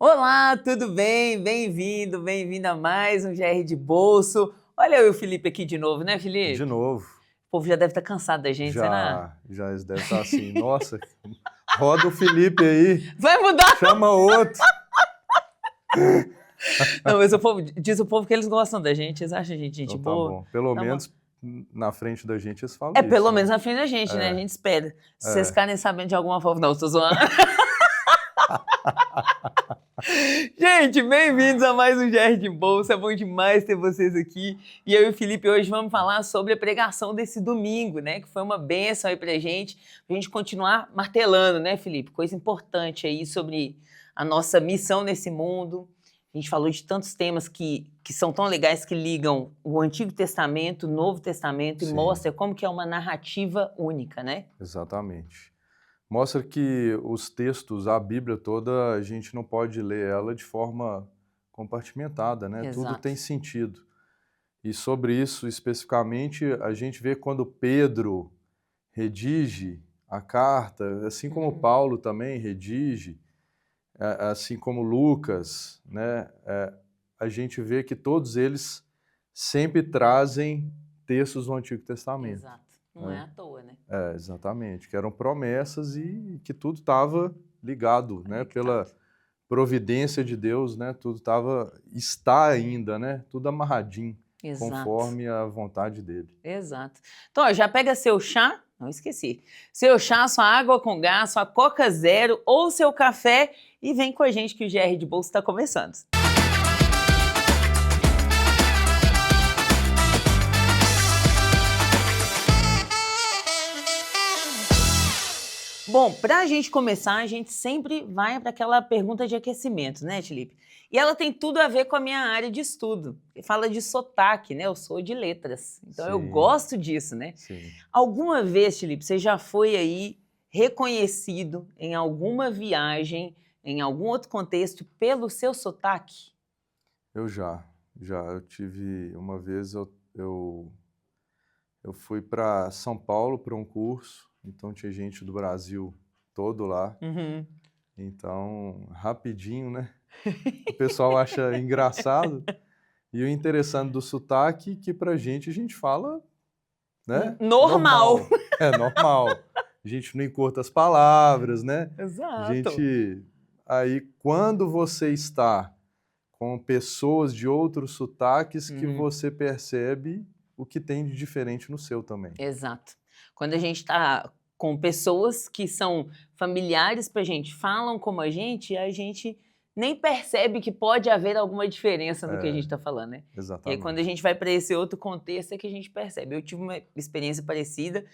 Olá, tudo bem? Bem-vindo a mais um GR de Bolso. Olha eu e o Felipe aqui de novo, né, De Felipe? novo. O povo já deve estar cansado da gente, será? Já eles devem estar assim, nossa, roda o Felipe aí, Vai mudar? chama outro. Não, mas diz o povo que eles gostam da gente, eles acham a gente gente Então tá boa. bom, pelo Dá uma- menos na frente da gente eles falam É, isso, pelo né? menos na frente da gente, né? A gente espera. Se vocês É. ficarem sabendo de alguma forma... Não, tô zoando. Gente, bem-vindos a mais um GR de Bolsa. É bom demais ter vocês aqui. E eu e o Felipe hoje vamos falar sobre a pregação desse domingo, né? Que foi uma bênção aí pra gente continuar martelando, né, Felipe? Coisa importante aí sobre a nossa missão nesse mundo. A gente falou de tantos temas que são tão legais que ligam o Antigo Testamento, o Novo Testamento e Sim. mostra como que é uma narrativa única, né? Exatamente. Mostra que os textos, a Bíblia toda, a gente não pode ler ela de forma compartimentada, né? Tudo Exato. tem sentido. E sobre isso, especificamente, a gente vê quando Pedro redige a carta, assim como Paulo também redige, assim como Lucas, né? A gente vê que todos eles sempre trazem textos do Antigo Testamento. Exato. Não é à toa, né? Exatamente, que eram promessas e que tudo estava ligado, né? Pela providência de Deus, né? Tudo está ainda, né? Tudo amarradinho, Exato. conforme a vontade dele. Exato. Então, ó, já pega seu chá, não esqueci, seu chá, sua água com gás, sua Coca Zero ou seu café e vem com a gente que o GR de Bolsa está começando. Bom, para a gente começar, a gente sempre vai para aquela pergunta de aquecimento, né, Felipe? E ela tem tudo a ver com a minha área de estudo. Fala de sotaque, né? Eu sou de letras, então eu Sim. gosto disso, né? Sim. Alguma vez, Felipe, você já foi aí reconhecido em alguma viagem, em algum outro contexto, pelo seu sotaque? Eu tive uma vez, eu fui para São Paulo para um curso, então tinha gente do Brasil todo lá, Uhum. então rapidinho, né? O pessoal acha engraçado, e o interessante do sotaque é que pra gente a gente fala, né? Normal. É normal. A gente não encurta as palavras, né? Exato. Aí quando você está com pessoas de outros sotaques que você percebe o que tem de diferente no seu também. Exato. Quando a gente está com pessoas que são familiares para a gente, falam como a gente nem percebe que pode haver alguma diferença no que a gente está falando, né? E aí, Exatamente. quando a gente vai para esse outro contexto é que a gente percebe. Eu tive uma experiência parecida,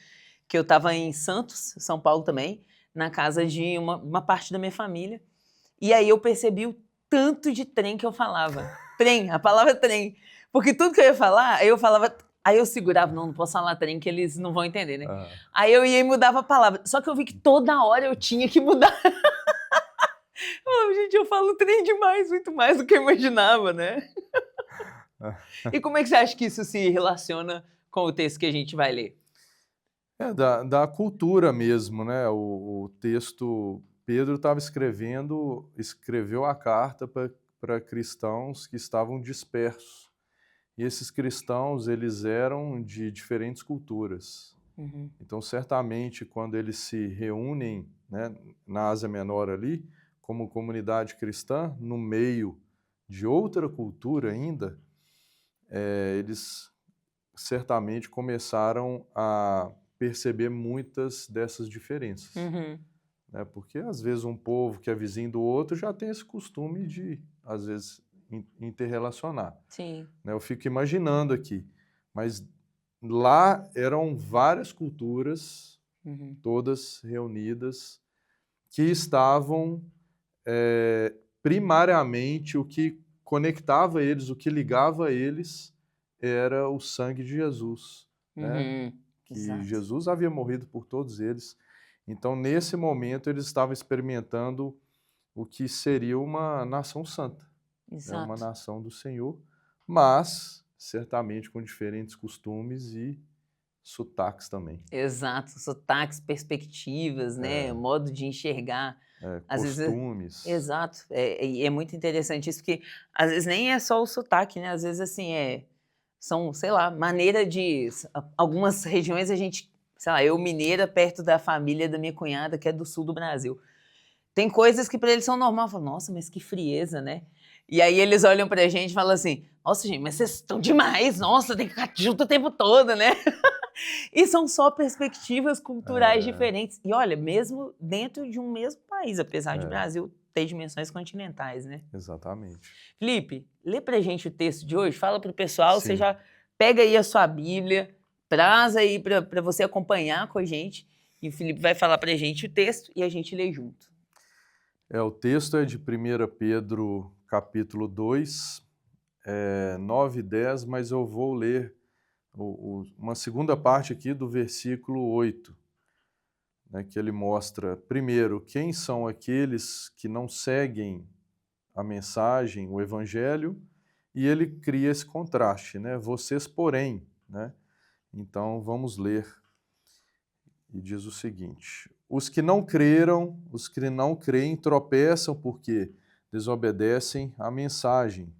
que eu estava em Santos, São Paulo também, na casa de uma parte da minha família, e aí eu percebi o tanto de trem que eu falava. Trem, a palavra trem. Porque tudo que eu ia falar, eu falava... Aí eu segurava, não posso falar trem, que eles não vão entender, né? Aí eu ia e mudava a palavra. Só que eu vi que toda hora eu tinha que mudar. Gente, eu falo trem demais, muito mais do que eu imaginava, né? E como é que você acha que isso se relaciona com o texto que a gente vai ler? Da cultura mesmo, né? O texto, Pedro escreveu a carta para cristãos que estavam dispersos. E esses cristãos, eles eram de diferentes culturas. Então, certamente, quando eles se reúnem, né, na Ásia Menor ali, como comunidade cristã, no meio de outra cultura ainda, eles certamente começaram a perceber muitas dessas diferenças. Né? Porque, às vezes, um povo que é vizinho do outro já tem esse costume de, às vezes, interrelacionar. Sim. Né? Eu fico imaginando aqui, mas lá eram várias culturas, todas reunidas, que estavam, primariamente, o que conectava eles, o que ligava eles, era o sangue de Jesus. Né? Que Exato. Jesus havia morrido por todos eles. Então, nesse momento, eles estavam experimentando o que seria uma nação santa. Exato. Uma nação do Senhor, mas certamente com diferentes costumes e sotaques também. Exato, sotaques, perspectivas, né? Modo de enxergar Às costumes. Vezes, exato. É muito interessante isso, porque às vezes nem é só o sotaque, né? Às vezes, assim, são, sei lá, maneira de... Algumas regiões a gente... Sei lá, eu mineira, perto da família da minha cunhada, que é do sul do Brasil. Tem coisas que para eles são normal. Eu falo, nossa, mas que frieza, né? E aí eles olham pra gente e falam assim, nossa, gente, mas vocês estão demais, nossa, tem que ficar junto o tempo todo, né? E são só perspectivas culturais diferentes. E olha, mesmo dentro de um mesmo país, apesar de Brasil ter dimensões continentais, né? Exatamente. Felipe, lê pra gente o texto de hoje, fala pro pessoal, Sim. você já pega aí a sua Bíblia, traz aí pra você acompanhar com a gente, e o Felipe vai falar pra gente o texto e a gente lê junto. O texto é de 1 Pedro, capítulo 2, 9 e 10, mas eu vou ler uma segunda parte aqui do versículo 8, né, que ele mostra, primeiro, quem são aqueles que não seguem a mensagem, o evangelho, e ele cria esse contraste, né? Vocês, porém, né? Então, vamos ler. E diz o seguinte: os que não creram, os que não creem, tropeçam porque desobedecem à mensagem,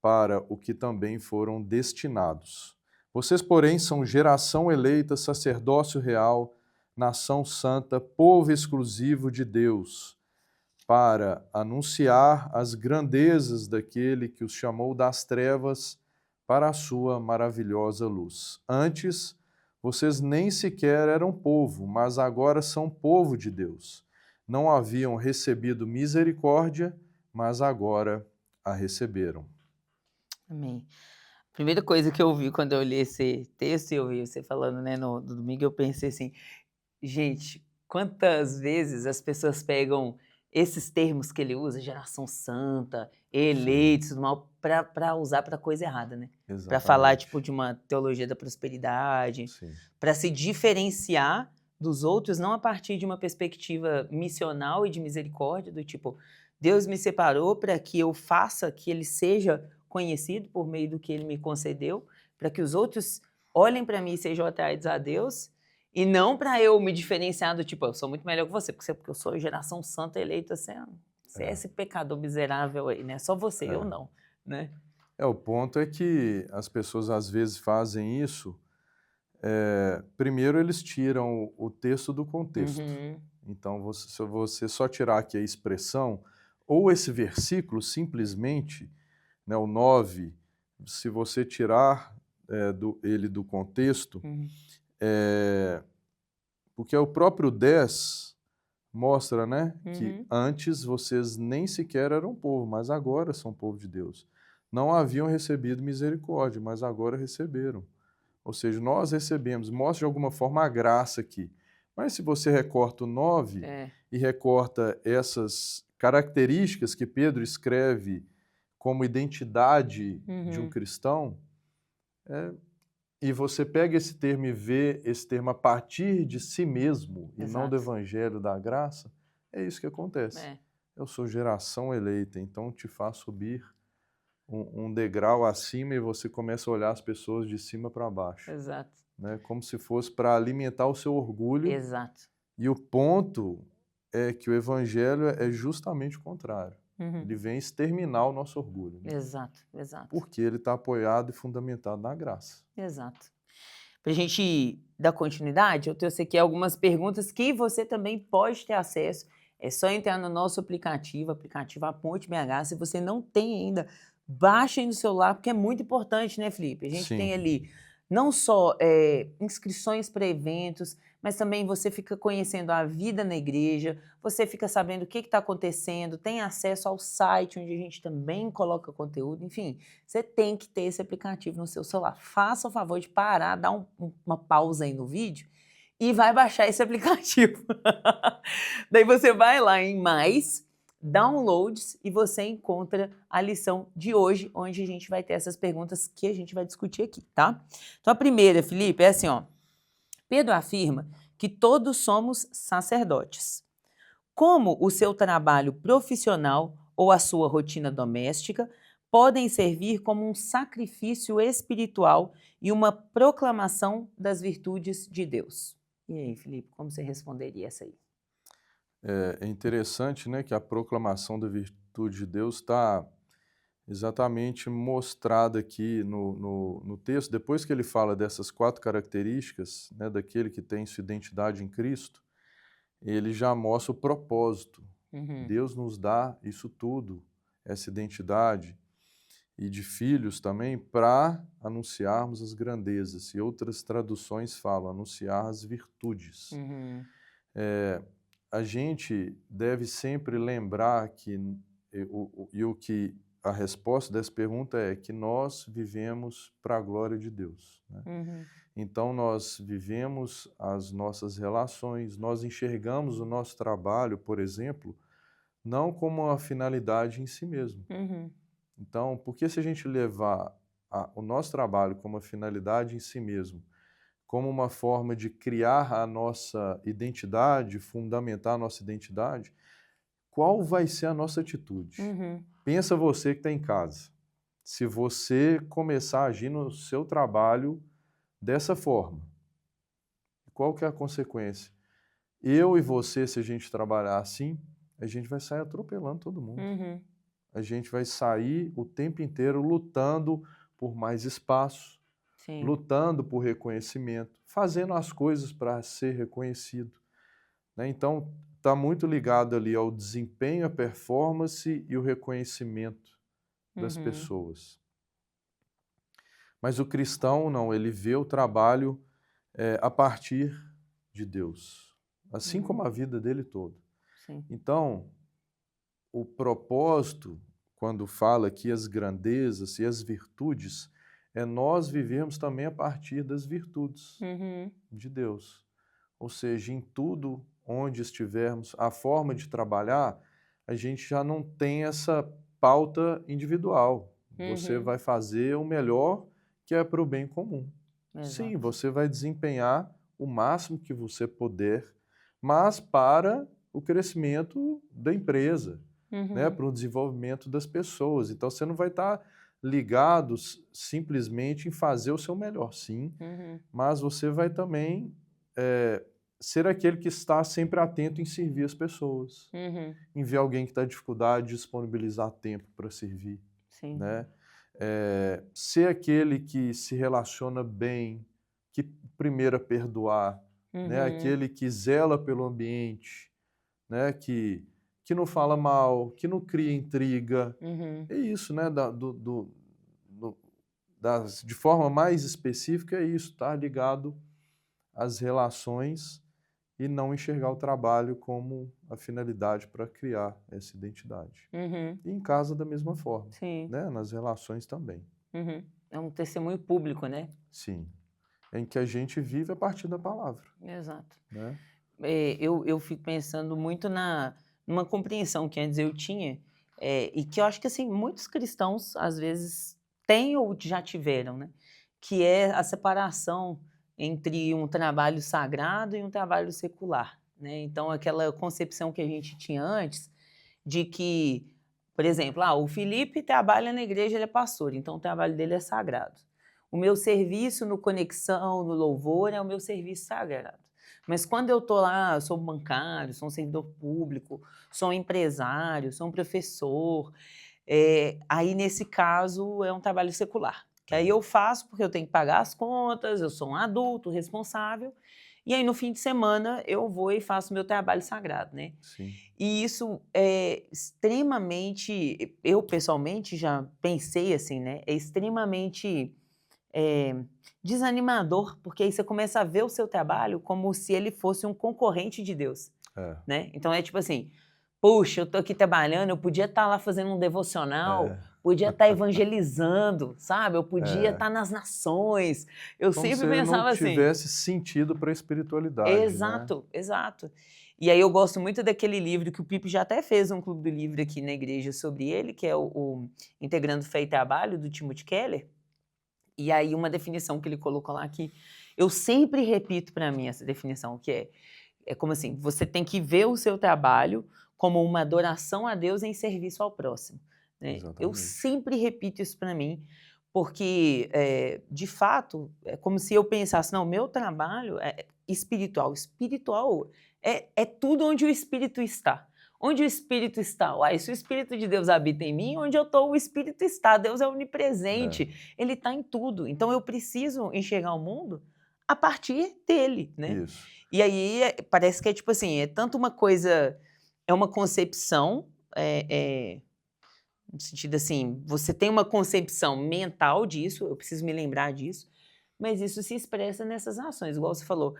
para o que também foram destinados. Vocês, porém, são geração eleita, sacerdócio real, nação santa, povo exclusivo de Deus, para anunciar as grandezas daquele que os chamou das trevas para a sua maravilhosa luz. Antes, vocês nem sequer eram povo, mas agora são povo de Deus. Não haviam recebido misericórdia, mas agora a receberam. Amém. A primeira coisa que eu vi quando eu li esse texto e eu vi você falando, né, no domingo, eu pensei assim, gente, quantas vezes as pessoas pegam esses termos que ele usa, geração santa, eleitos, tudo mal, para usar para coisa errada, né? Para falar, tipo, de uma teologia da prosperidade, para se diferenciar dos outros, não a partir de uma perspectiva missional e de misericórdia, do tipo, Deus me separou para que eu faça, que ele seja conhecido por meio do que ele me concedeu, para que os outros olhem para mim e sejam atraídos a Deus, e não para eu me diferenciar do tipo, eu sou muito melhor que você, porque eu sou geração santa eleita, você é esse pecador miserável aí, né? Só você, eu não, né? O ponto é que as pessoas às vezes fazem isso, primeiro eles tiram o texto do contexto. Então, se você só tirar aqui a expressão, ou esse versículo simplesmente, né, o 9, se você tirar ele do contexto, porque o próprio 10 mostra, né, que antes vocês nem sequer eram povo, mas agora são povo de Deus. Não haviam recebido misericórdia, mas agora receberam. Ou seja, nós recebemos, mostra de alguma forma a graça aqui. Mas se você recorta o 9 e recorta essas características que Pedro escreve como identidade de um cristão, e você pega esse termo e vê esse termo a partir de si mesmo, e não do evangelho da graça, é isso que acontece. Eu sou geração eleita, então te faço subir um degrau acima e você começa a olhar as pessoas de cima para baixo. Né? Como se fosse para alimentar o seu orgulho. E o ponto é que o evangelho é justamente o contrário. Ele vem exterminar o nosso orgulho. Né? Porque ele está apoiado e fundamentado na graça. Para a gente dar continuidade, eu trouxe aqui algumas perguntas que você também pode ter acesso. É só entrar no nosso aplicativo A Ponte BH. Se você não tem ainda, baixa aí no celular, porque é muito importante, né, Felipe? A gente tem ali não só inscrições para eventos, mas também você fica conhecendo a vida na igreja, você fica sabendo o que está acontecendo, tem acesso ao site onde a gente também coloca conteúdo, enfim, você tem que ter esse aplicativo no seu celular. Faça o favor de parar, dar uma pausa aí no vídeo e vai baixar esse aplicativo. Daí você vai lá em mais downloads e você encontra a lição de hoje, onde a gente vai ter essas perguntas que a gente vai discutir aqui, tá? Então a primeira, Felipe, é assim, ó. Pedro afirma que todos somos sacerdotes. Como o seu trabalho profissional ou a sua rotina doméstica podem servir como um sacrifício espiritual e uma proclamação das virtudes de Deus? E aí, Felipe, como você responderia essa aí? É interessante, né, que a proclamação da virtude de Deus está exatamente mostrada aqui no texto. Depois que ele fala dessas 4 características, né, daquele que tem sua identidade em Cristo, ele já mostra o propósito. Deus nos dá isso tudo, essa identidade, e de filhos também, para anunciarmos as grandezas. E outras traduções falam anunciar as virtudes. A gente deve sempre lembrar que, que a resposta dessa pergunta é que nós vivemos para a glória de Deus, né? Então, nós vivemos as nossas relações, nós enxergamos o nosso trabalho, por exemplo, não como uma finalidade em si mesmo. Então, porque se a gente levar o nosso trabalho como uma finalidade em si mesmo, como uma forma de criar a nossa identidade, fundamentar a nossa identidade, qual vai ser a nossa atitude? Pensa você que está em casa. Se você começar a agir no seu trabalho dessa forma, qual que é a consequência? Eu e você, se a gente trabalhar assim, a gente vai sair atropelando todo mundo. A gente vai sair o tempo inteiro lutando por mais espaço, lutando por reconhecimento, fazendo as coisas para ser reconhecido, né? Então, está muito ligado ali ao desempenho, a performance e o reconhecimento das pessoas. Mas o cristão, não, ele vê o trabalho a partir de Deus, assim como a vida dele toda. Então, o propósito, quando fala aqui as grandezas e as virtudes, é nós vivermos também a partir das virtudes de Deus. Ou seja, em tudo onde estivermos, a forma de trabalhar, a gente já não tem essa pauta individual. Você vai fazer o melhor que é para o bem comum. Sim, você vai desempenhar o máximo que você puder, mas para o crescimento da empresa, né, para o desenvolvimento das pessoas. Então, você não vai estar ligado simplesmente em fazer o seu melhor, sim, mas você vai também ser aquele que está sempre atento em servir as pessoas, em ver alguém que está em dificuldade, disponibilizar tempo para servir, né? Ser aquele que se relaciona bem, que primeiro a perdoar, né? Aquele que zela pelo ambiente, né? Que não fala mal, que não cria intriga. É isso, né? De forma mais específica, é isso, tá ligado às relações e não enxergar o trabalho como a finalidade para criar essa identidade. E em casa da mesma forma, né? Nas relações também. É um testemunho público, né? Sim. Em que a gente vive a partir da palavra. Exato. Né? Eu fico pensando muito numa compreensão que antes eu tinha, e que eu acho que assim, muitos cristãos às vezes têm ou já tiveram, né? Que é a separação entre um trabalho sagrado e um trabalho secular, né? Então, aquela concepção que a gente tinha antes de que, por exemplo, o Felipe trabalha na igreja, ele é pastor, então o trabalho dele é sagrado. O meu serviço no Conexão, no Louvor, é o meu serviço sagrado. Mas quando eu estou lá, eu sou bancário, sou um servidor público, sou um empresário, sou um professor, aí nesse caso é um trabalho secular. Que aí eu faço porque eu tenho que pagar as contas, eu sou um adulto responsável, e aí no fim de semana eu vou e faço meu trabalho sagrado, né? Sim. E isso é extremamente, eu pessoalmente já pensei assim, né? É extremamente desanimador, porque aí você começa a ver o seu trabalho como se ele fosse um concorrente de Deus, né? Então é tipo assim, puxa, eu tô aqui trabalhando, eu podia estar lá fazendo um devocional, podia estar evangelizando, sabe? Eu podia estar nas nações. Eu Como sempre se pensava não assim. tivesse sentido para a espiritualidade. Exato, né? exato. E aí eu gosto muito daquele livro que o Pipe já até fez um clube do livro aqui na igreja sobre ele, que é o Integrando Fé e Trabalho, do Timothy Keller. E aí uma definição que ele colocou lá que eu sempre repito para mim essa definição, que é como assim, você tem que ver o seu trabalho como uma adoração a Deus em serviço ao próximo, né? Eu sempre repito isso para mim, Porque, de fato, é como se eu pensasse, não, meu trabalho é espiritual. Espiritual é tudo onde o Espírito está. Onde o Espírito está? Uai, se o Espírito de Deus habita em mim, onde eu estou, o Espírito está. Deus é onipresente, ele está em tudo. Então eu preciso enxergar o mundo a partir dele, né? Isso. E aí parece que é tipo assim, é tanto uma coisa, é uma concepção, no sentido assim, você tem uma concepção mental disso, eu preciso me lembrar disso, mas isso se expressa nessas ações, igual você falou.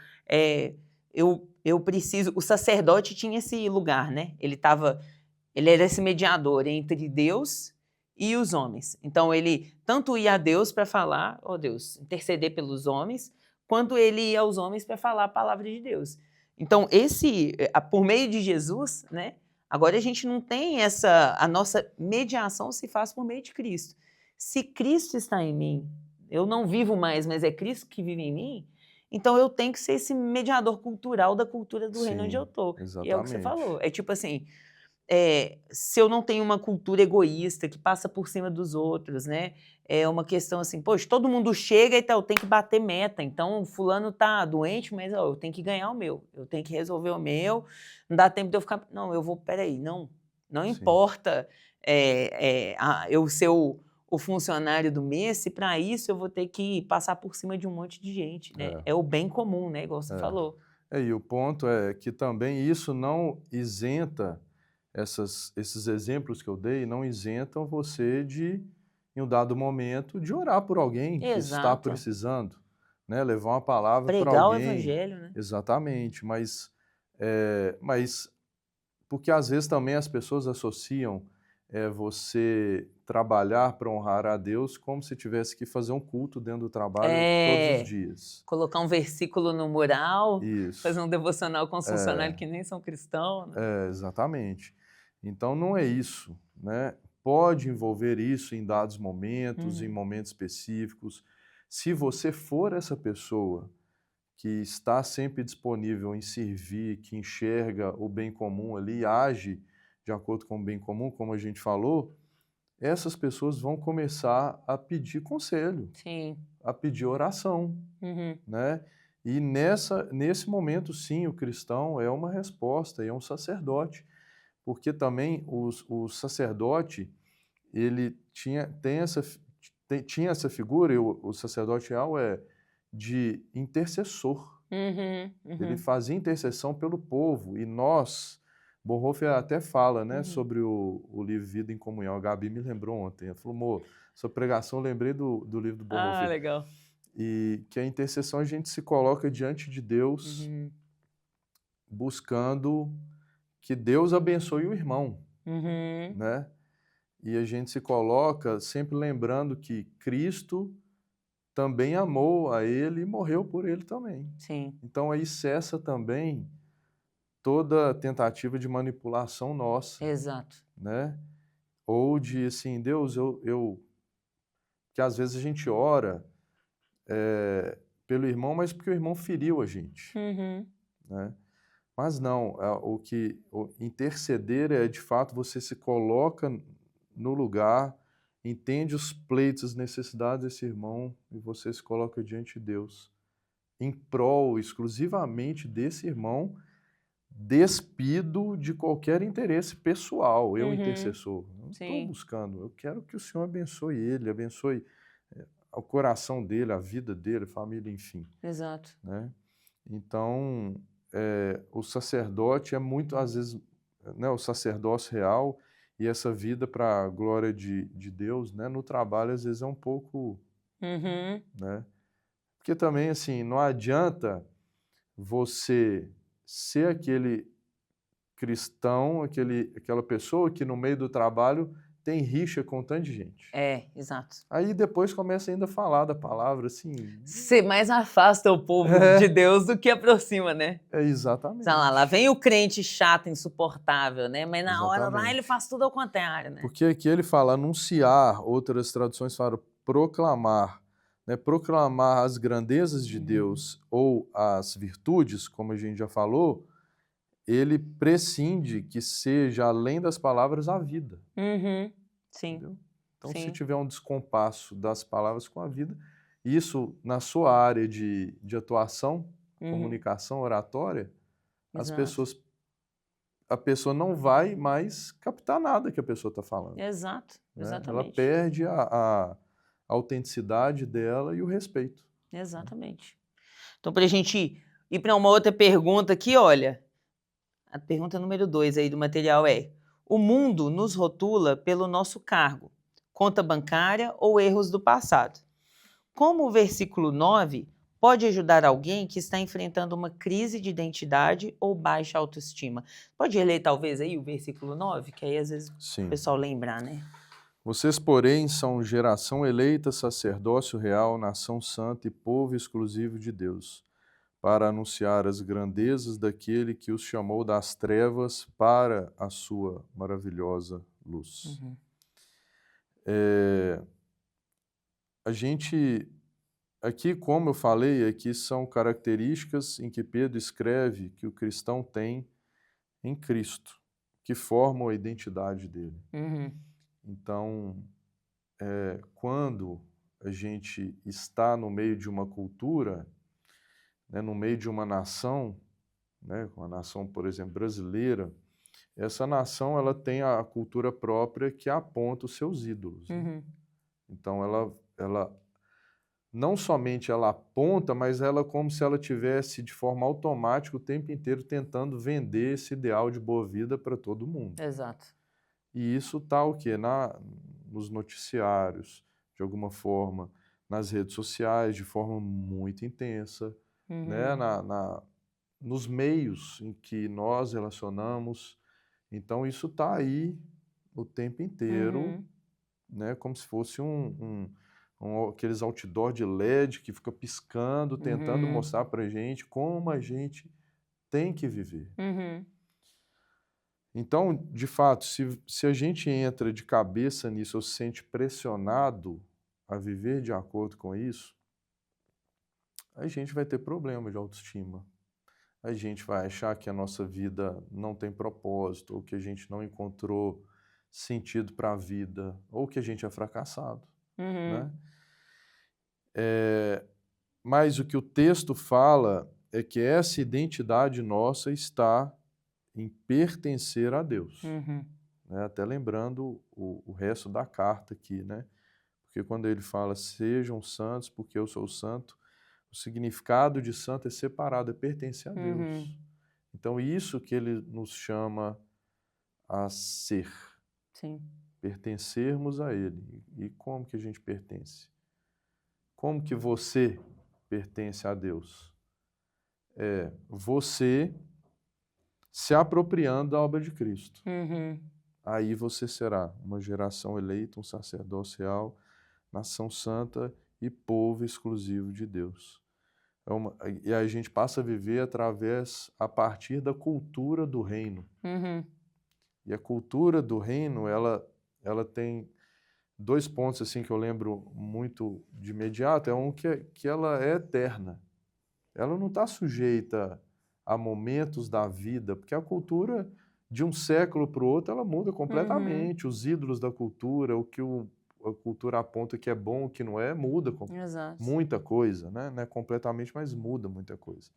Eu preciso. O sacerdote tinha esse lugar, né? Ele era esse mediador entre Deus e os homens. Então ele tanto ia a Deus para falar, ó Deus, interceder pelos homens, quanto ele ia aos homens para falar a palavra de Deus. Então por meio de Jesus, né? Agora a gente não tem a nossa mediação se faz por meio de Cristo. Se Cristo está em mim, eu não vivo mais, mas é Cristo que vive em mim, então eu tenho que ser esse mediador cultural da cultura do reino onde eu estou. E é o que você falou. É tipo assim, se eu não tenho uma cultura egoísta que passa por cima dos outros, né? É uma questão assim, poxa, todo mundo chega e tal, eu tenho que bater meta. Então, fulano tá doente, mas ó, eu tenho que ganhar o meu, eu tenho que resolver o meu, não dá tempo de eu ficar. Não, eu vou, peraí, não importa eu ser o funcionário do mês, se para isso eu vou ter que passar por cima de um monte de gente, né? É o bem comum, né? Igual você falou. E o ponto é que também isso não isenta, esses exemplos que eu dei, não isentam você de, em um dado momento, de orar por alguém que está precisando, né? Levar uma palavra para Pregar o alguém. evangelho, né? Exatamente, mas porque às vezes também as pessoas associam você trabalhar para honrar a Deus como se tivesse que fazer um culto dentro do trabalho todos os dias. Colocar um versículo no mural, Isso. fazer um devocional com os funcionários que nem são cristãos. Né? Exatamente. Então não é isso, né? Pode envolver isso em dados momentos, em momentos específicos. Se você for essa pessoa que está sempre disponível em servir, que enxerga o bem comum ali, age de acordo com o bem comum, como a gente falou, essas pessoas vão começar a pedir conselho, a pedir oração, né? E nesse momento, sim, o cristão é uma resposta, é um sacerdote, porque também o sacerdote, ele tinha essa figura, e o sacerdote real de intercessor. Ele fazia intercessão pelo povo, e nós, Bonhoeffer até fala, né, sobre o livro Vida em Comunhão. A Gabi me lembrou ontem, ela falou, amor, sua pregação eu lembrei do livro do Bonhoeffer. Legal. E que a intercessão a gente se coloca diante de Deus, buscando que Deus abençoe o irmão, né? E a gente se coloca sempre lembrando que Cristo também amou a ele e morreu por ele também. Sim. Então aí cessa também toda tentativa de manipulação nossa. Exato. Né? Ou de assim, Deus, que às vezes a gente ora pelo irmão, mas porque o irmão feriu a gente. Né? Mas não, interceder é de fato você se coloca no lugar, entende os pleitos, as necessidades desse irmão e você se coloca diante de Deus em prol exclusivamente desse irmão, despido de qualquer interesse pessoal, eu intercessor. Não estou buscando, eu quero que o Senhor abençoe ele, abençoe o coração dele, a vida dele, a família, enfim. Exato. Né? Então, o sacerdote é muito, às vezes, né, o sacerdócio real e essa vida para a glória de Deus, né, no trabalho, às vezes é um pouco... Né? Porque também, assim, não adianta você ser aquele cristão, aquela pessoa que no meio do trabalho tem rixa com tanta gente. Exato. Aí depois começa ainda a falar da palavra, assim... Você mais afasta o povo de Deus do que aproxima, né? Exatamente. Lá vem o crente chato, insuportável, né? Mas na hora lá ele faz tudo ao contrário, né? Porque aqui ele fala anunciar, outras traduções falam proclamar, né? Proclamar as grandezas de Deus ou as virtudes, como a gente já falou, ele prescinde que seja, além das palavras, a vida. Sim. Entendeu? Então, se Sim. tiver um descompasso das palavras com a vida, isso na sua área de atuação, comunicação, oratória, Exato. a pessoa não vai mais captar nada que a pessoa está falando. Exato, Né? Ela exatamente. perde a autenticidade dela e o respeito. Exatamente. Então, para a gente ir para uma outra pergunta aqui, olha, a pergunta número 2 aí do material é: o mundo nos rotula pelo nosso cargo, conta bancária ou erros do passado. Como o versículo 9 pode ajudar alguém que está enfrentando uma crise de identidade ou baixa autoestima? Pode ler talvez aí o versículo 9, que aí às vezes o Sim. pessoal lembrar, né? Vocês, porém, são geração eleita, sacerdócio real, nação santa e povo exclusivo de Deus, para anunciar as grandezas daquele que os chamou das trevas para a sua maravilhosa luz. A gente, aqui, como eu falei, aqui são características em que Pedro escreve que o cristão tem em Cristo, que formam a identidade dele. Então, quando a gente está no meio de uma cultura, né, no meio de uma nação, né, uma nação, por exemplo, brasileira, essa nação ela tem a cultura própria que aponta os seus ídolos. Né? Então, ela não somente ela aponta, mas ela como se ela tivesse de forma automática o tempo inteiro tentando vender esse ideal de boa vida para todo mundo. Exato. E isso está o quê? Nos noticiários, de alguma forma, nas redes sociais, de forma muito intensa, né? Nos meios em que nós relacionamos. Então, isso está aí o tempo inteiro, né? Como se fosse aqueles outdoor de LED que fica piscando, tentando mostrar para a gente como a gente tem que viver. Então, de fato, se a gente entra de cabeça nisso ou se sente pressionado a viver de acordo com isso, a gente vai ter problema de autoestima. A gente vai achar que a nossa vida não tem propósito, ou que a gente não encontrou sentido para a vida, ou que a gente é fracassado. Né? Mas o que o texto fala é que essa identidade nossa está em pertencer a Deus. Né? Até lembrando o resto da carta aqui, né? Porque quando ele fala, sejam santos porque eu sou santo, o significado de santo é separado, é pertencer a Deus. Então, isso que ele nos chama a ser. Sim. Pertencermos a ele. E como que a gente pertence? Como que você pertence a Deus? É você se apropriando da obra de Cristo. Aí você será uma geração eleita, um sacerdócio real, nação santa e povo exclusivo de Deus. E a gente passa a viver a partir da cultura do reino. E a cultura do reino, ela tem dois pontos assim que eu lembro muito de imediato. Que ela é eterna. Ela não está sujeita a momentos da vida, porque a cultura de um século para o outro ela muda completamente. Os ídolos da cultura, o que a cultura aponta que é bom, o que não é, muda muita coisa, né? Não é completamente, mas muda muita coisa.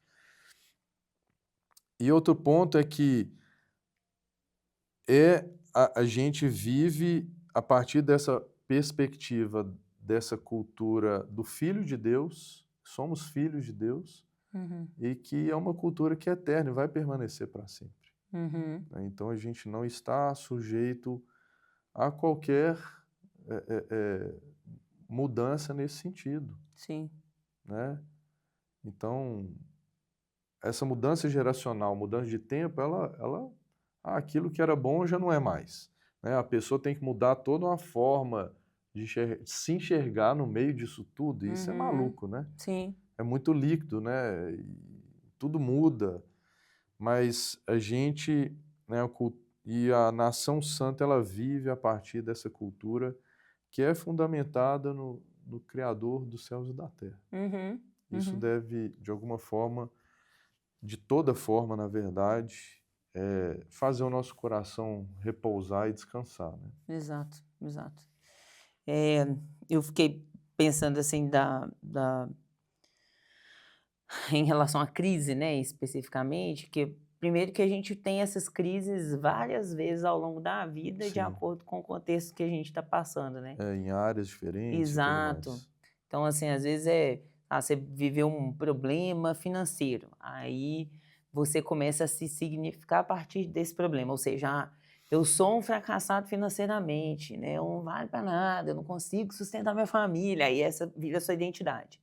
E outro ponto é que a gente vive a partir dessa perspectiva, dessa cultura do Filho de Deus, somos filhos de Deus, e que é uma cultura que é eterna e vai permanecer para sempre. Então a gente não está sujeito a qualquer mudança nesse sentido. Sim. Né? Então, essa mudança geracional, mudança de tempo, aquilo que era bom já não é mais. Né? A pessoa tem que mudar toda uma forma de se enxergar no meio disso tudo, e isso é maluco, né? Sim. É muito líquido, né? E tudo muda, mas a gente, né, e a nação santa, ela vive a partir dessa cultura que é fundamentada no Criador dos céus e da terra. Isso deve, de alguma forma, de toda forma, na verdade, fazer o nosso coração repousar e descansar. Né? Exato, exato. Eu fiquei pensando assim em relação à crise, né, especificamente, que primeiro que a gente tem essas crises várias vezes ao longo da vida, de Sim. acordo com o contexto que a gente está passando, né? Em áreas diferentes e tudo Exato. mais. Então, assim, às vezes você viveu um problema financeiro, aí você começa a se significar a partir desse problema, ou seja, eu sou um fracassado financeiramente, né? Eu não vale para nada, eu não consigo sustentar minha família, aí essa vira a sua identidade.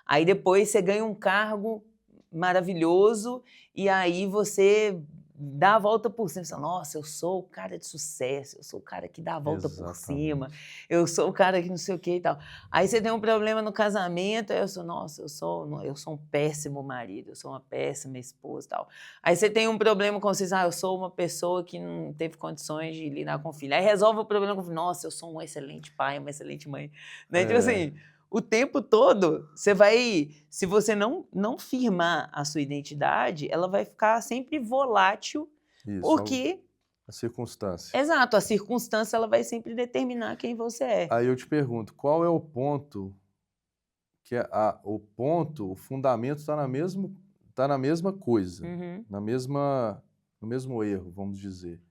Aí depois você ganha um cargo maravilhoso e aí você dá a volta por cima. Você fala, nossa, eu sou o cara de sucesso, eu sou o cara que dá a volta por cima, Exatamente. eu sou o cara que não sei o que e tal. Aí você tem um problema no casamento, aí eu sou, nossa, eu sou um péssimo marido, eu sou uma péssima esposa e tal. Aí você tem um problema com você, eu sou uma pessoa que não teve condições de lidar com o filho. Aí resolve o problema com o filho, nossa, eu sou um excelente pai, uma excelente mãe. Né? Tipo assim, o tempo todo, você vai, se você não firmar a sua identidade, ela vai ficar sempre volátil, Isso, porque, a circunstância. exato, a circunstância ela vai sempre determinar quem você é. Aí eu te pergunto, qual é o ponto que o fundamento está na mesma coisa, Uhum, no mesmo erro, vamos dizer,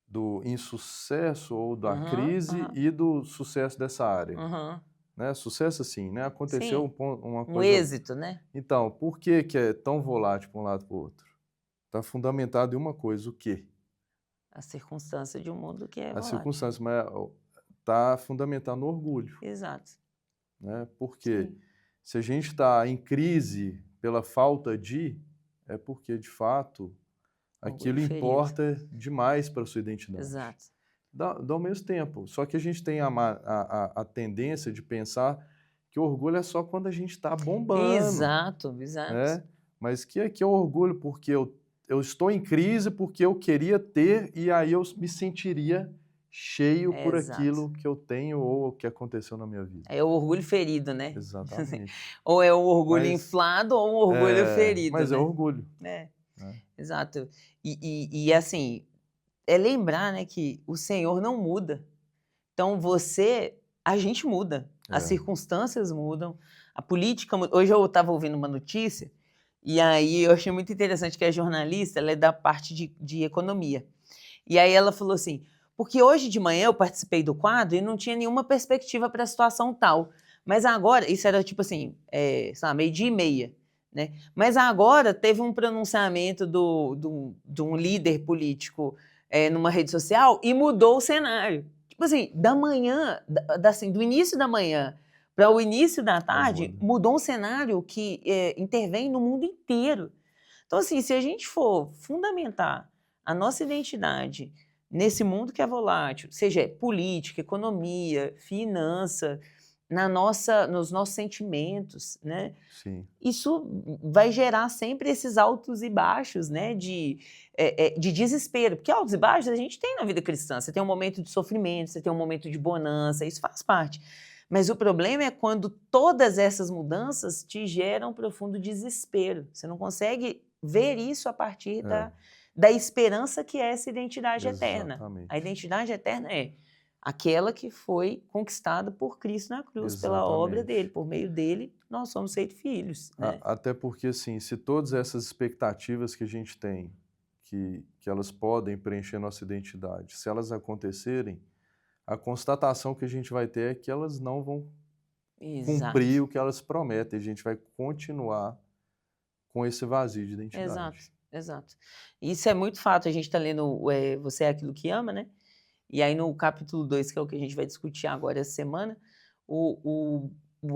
do insucesso ou da aham, crise aham, e do sucesso dessa área, aham. né? Sucesso assim, né? Aconteceu Sim, uma um coisa. êxito, né? Então, por que é tão volátil para um lado para o outro? Está fundamentado em uma coisa, o quê? A circunstância de um mundo que é A volátil. circunstância, mas está fundamentado no orgulho, Exato, né? Porque sim. se a gente está em crise pela falta de, é porque, de fato, Orgulho aquilo ferido. importa demais para a sua identidade. Exato. Ao mesmo tempo, só que a gente tem a tendência de pensar que o orgulho é só quando a gente está bombando, Exato, exato. né? Mas que aqui é o orgulho porque eu estou em crise porque eu queria ter e aí eu me sentiria cheio por Exato. aquilo que eu tenho ou o que aconteceu na minha vida. É o orgulho ferido, né? Exatamente. Ou é um orgulho Mas inflado ou um orgulho ferido, mas é né? orgulho, É, né? exato. E assim, é lembrar, né, que o Senhor não muda. Então a gente muda, as É. circunstâncias mudam, a política muda. Hoje eu estava ouvindo uma notícia e aí eu achei muito interessante que a jornalista, ela é da parte de economia. E aí ela falou assim, porque hoje de manhã eu participei do quadro e não tinha nenhuma perspectiva para a situação tal. Mas agora, isso era tipo assim, sei lá, 12:30, né? Mas agora teve um pronunciamento de um líder político numa rede social e mudou o cenário. Tipo assim, da manhã, assim, do início da manhã para o início da tarde, Muda. mudou um cenário que intervém no mundo inteiro. Então, assim, se a gente for fundamentar a nossa identidade nesse mundo que é volátil, seja política, economia, finança, nos nossos sentimentos, né? Sim. Isso vai gerar sempre esses altos e baixos, né? De desespero. Porque altos e baixos a gente tem na vida cristã. Você tem um momento de sofrimento, você tem um momento de bonança, isso faz parte. Mas o problema é quando todas essas mudanças te geram profundo desespero. Você não consegue ver isso a partir da esperança que é essa identidade eterna. A Exatamente. identidade eterna é aquela que foi conquistada por Cristo na cruz, pela obra dele, Exatamente. por meio dele, nós somos feitos filhos, né? Até porque, assim, se todas essas expectativas que a gente tem, que elas podem preencher nossa identidade, se elas acontecerem, a constatação que a gente vai ter é que elas não vão Exato, cumprir o que elas prometem, a gente vai continuar com esse vazio de exato, identidade. exato. Isso é muito fato, a gente está lendo Você é Aquilo que Ama, né? E aí no capítulo 2, que é o que a gente vai discutir agora essa semana, o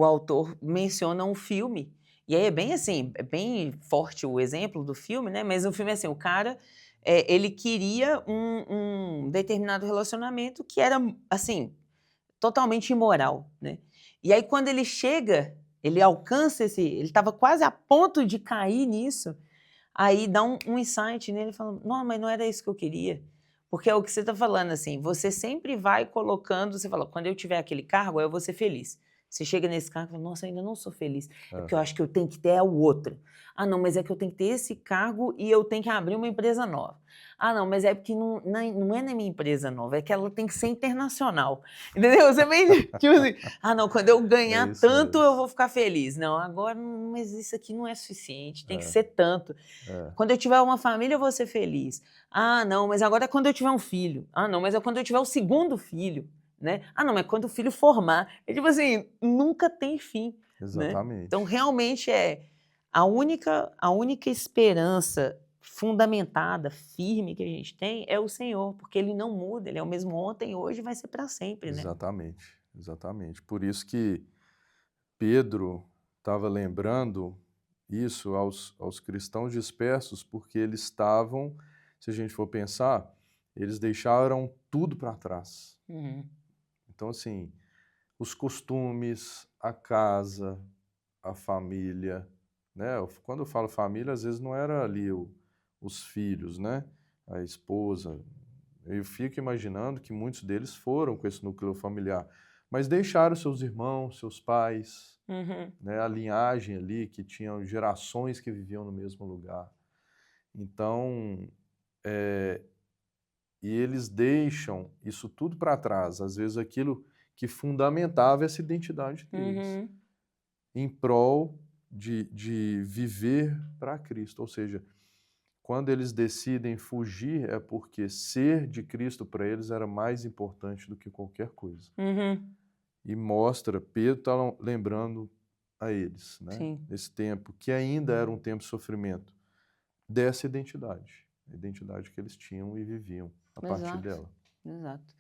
autor menciona um filme, e aí é bem assim, é bem forte o exemplo do filme, né? Mas o filme é assim, o cara, ele queria um determinado relacionamento que era, assim, totalmente imoral, né? E aí quando ele chega, ele alcança ele estava quase a ponto de cair nisso, aí dá um insight nele, falando, não, mas não era isso que eu queria. Porque é o que você está falando, assim, você sempre vai colocando, você fala, quando eu tiver aquele cargo, eu vou ser feliz. Você chega nesse cargo e fala, nossa, eu ainda não sou feliz. É porque eu acho que eu tenho que ter o outro. Ah, não, mas é que eu tenho que ter esse cargo e eu tenho que abrir uma empresa nova. Ah, não, mas é porque não é na minha empresa nova, é que ela tem que ser internacional. Entendeu? Você vem, tipo assim, ah, não, quando eu ganhar tanto, eu vou ficar feliz. Não, agora, mas isso aqui não é suficiente, tem que ser tanto. Quando eu tiver uma família, eu vou ser feliz. Ah, não, mas agora é quando eu tiver um filho. Ah, não, mas é quando eu tiver o segundo filho. Né? Ah, não, mas quando o filho formar. É tipo assim, nunca tem fim. Exatamente. Né? Então, realmente a única esperança fundamentada, firme que a gente tem é o Senhor, porque Ele não muda, Ele é o mesmo ontem, hoje e vai ser para sempre. Né? Exatamente, exatamente. Por isso que Pedro estava lembrando isso aos cristãos dispersos, porque eles estavam, se a gente for pensar, eles deixaram tudo para trás. Então, assim, os costumes, a casa, a família, né? Quando eu falo família, às vezes não era ali os filhos, né? A esposa. Eu fico imaginando que muitos deles foram com esse núcleo familiar, mas deixaram seus irmãos, seus pais, né? A linhagem ali, que tinham gerações que viviam no mesmo lugar. Então, e eles deixam isso tudo para trás, às vezes aquilo que fundamentava essa identidade deles, em prol de viver para Cristo. Ou seja, quando eles decidem fugir, é porque ser de Cristo para eles era mais importante do que qualquer coisa. E mostra, Pedro está lembrando a eles, né, nesse tempo, que ainda era um tempo de sofrimento, dessa identidade, a identidade que eles tinham e viviam a partir dela. Exato.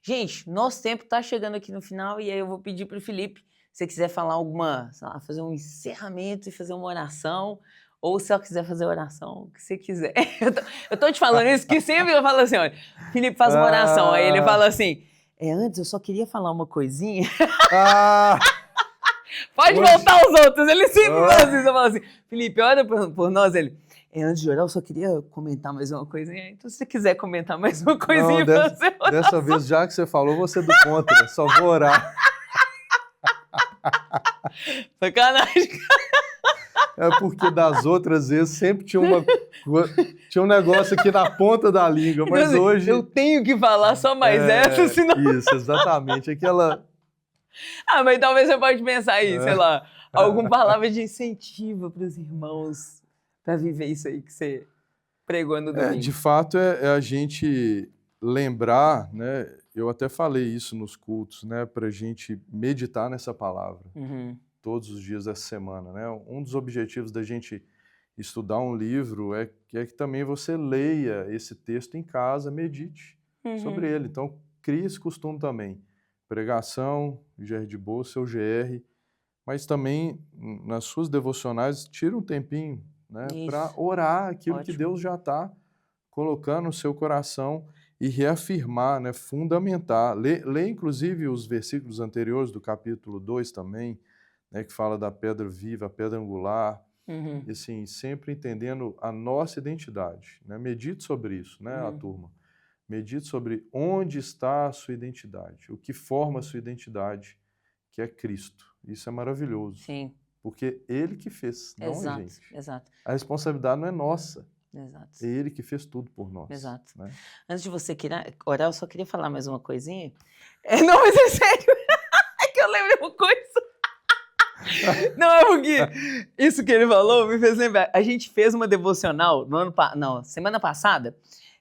Gente, nosso tempo está chegando aqui no final e aí eu vou pedir para o Felipe, se você quiser falar alguma, sei lá, fazer um encerramento e fazer uma oração, ou se ela quiser fazer oração, o que você quiser. Eu tô te falando isso, que sempre eu falo assim, olha, Felipe faz uma oração, aí ele fala assim, antes eu só queria falar uma coisinha. Pode voltar os outros, ele sempre fala assim, você fala assim, Felipe, ora por nós, ele... antes de orar, eu só queria comentar mais uma coisinha. Então, se você quiser comentar mais uma coisinha, dessa vez, já que você falou, você é do contra. Só vou orar. Sacanagem. É porque das outras vezes sempre tinha um negócio aqui na ponta da língua, mas então, hoje... Eu tenho que falar só mais essa, senão... Isso, exatamente. Aquela... mas talvez você pode pensar aí, sei lá, alguma palavra de incentivo para os irmãos para viver isso aí que você pregou no domingo. De fato, é a gente lembrar, né? Eu até falei isso nos cultos, né? Para a gente meditar nessa palavra todos os dias dessa semana, né? Um dos objetivos da gente estudar um livro é que também você leia esse texto em casa, medite sobre ele. Então, crie esse costume também. Pregação, GR de Boa, seu GR, mas também nas suas devocionais, tira um tempinho, né, para orar aquilo que Deus já está colocando no seu coração e reafirmar, né, fundamentar. Lê inclusive os versículos anteriores do capítulo 2 também, né, que fala da pedra viva, a pedra angular, e assim, sempre entendendo a nossa identidade. Né? Medite sobre isso, né, a turma. Medite sobre onde está a sua identidade, o que forma a sua identidade, que é Cristo. Isso é maravilhoso. Sim. Porque Ele que fez, não a gente. Exato. A responsabilidade não é nossa. Exato. É Ele que fez tudo por nós. Exato. Né? Antes de você orar, eu só queria falar mais uma coisinha. Não, mas é sério. É que eu lembrei uma coisa. Não, é porque isso que ele falou me fez lembrar. A gente fez uma devocional semana passada.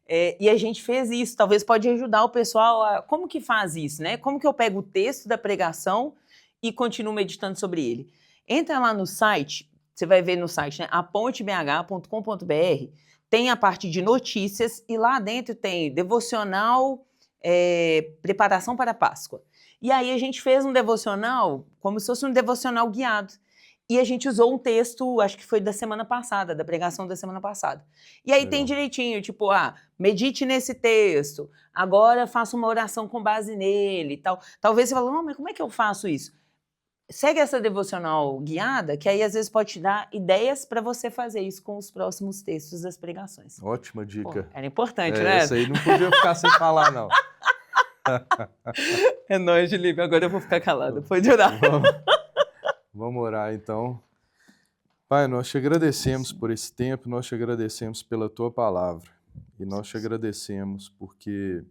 E a gente fez isso, talvez pode ajudar o pessoal a... Como que faz isso, né? Como que eu pego o texto da pregação e continuo meditando sobre ele? Entra lá no site, você vai ver no site, né? apontebh.com.br, tem a parte de notícias e lá dentro tem devocional, preparação para a Páscoa. E aí a gente fez um devocional, como se fosse um devocional guiado. E a gente usou um texto, acho que foi da semana passada, da pregação da semana passada. E aí tem direitinho, tipo, medite nesse texto, agora faça uma oração com base nele e tal. Talvez você fale, não, mas como é que eu faço isso? Segue essa devocional guiada, que aí às vezes pode te dar ideias para você fazer isso com os próximos textos das pregações. Ótima dica. Era importante, né? Essa aí não podia ficar sem falar, não. É nóis, Felipe. Agora eu vou ficar calado. Pode orar. Vamos orar, então. Pai, nós te agradecemos por esse tempo, nós te agradecemos pela tua palavra. E nós te agradecemos porque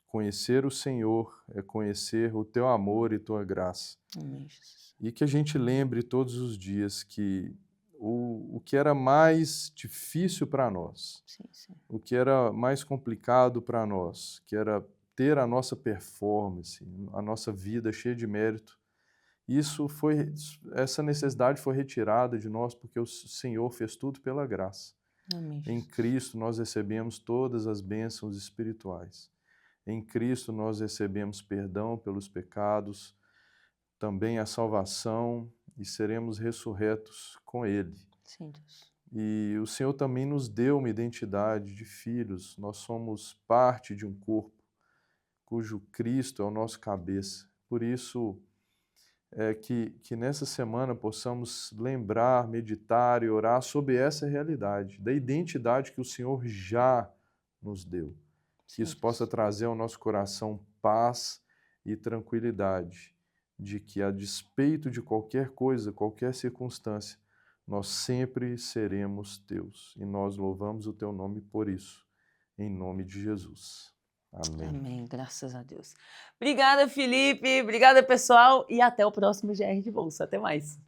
conhecer o Senhor é conhecer o teu amor e tua graça. Amém, Jesus. E que a gente lembre todos os dias que o que era mais difícil para nós, Sim. o que era mais complicado para nós, que era ter a nossa performance, a nossa vida cheia de mérito, essa necessidade foi retirada de nós porque o Senhor fez tudo pela graça. Amém, Em Cristo nós recebemos todas as bênçãos espirituais. Em Cristo nós recebemos perdão pelos pecados, também a salvação e seremos ressurretos com Ele. Sim, Deus. E o Senhor também nos deu uma identidade de filhos. Nós somos parte de um corpo cujo Cristo é o nosso cabeça. Por isso que nessa semana possamos lembrar, meditar e orar sobre essa realidade, da identidade que o Senhor já nos deu. Que isso possa trazer ao nosso coração paz e tranquilidade, de que a despeito de qualquer coisa, qualquer circunstância, nós sempre seremos teus. E nós louvamos o teu nome por isso, em nome de Jesus. Amém. Amém, graças a Deus. Obrigada, Felipe. Obrigada, pessoal. E até o próximo GR de Bolsa. Até mais.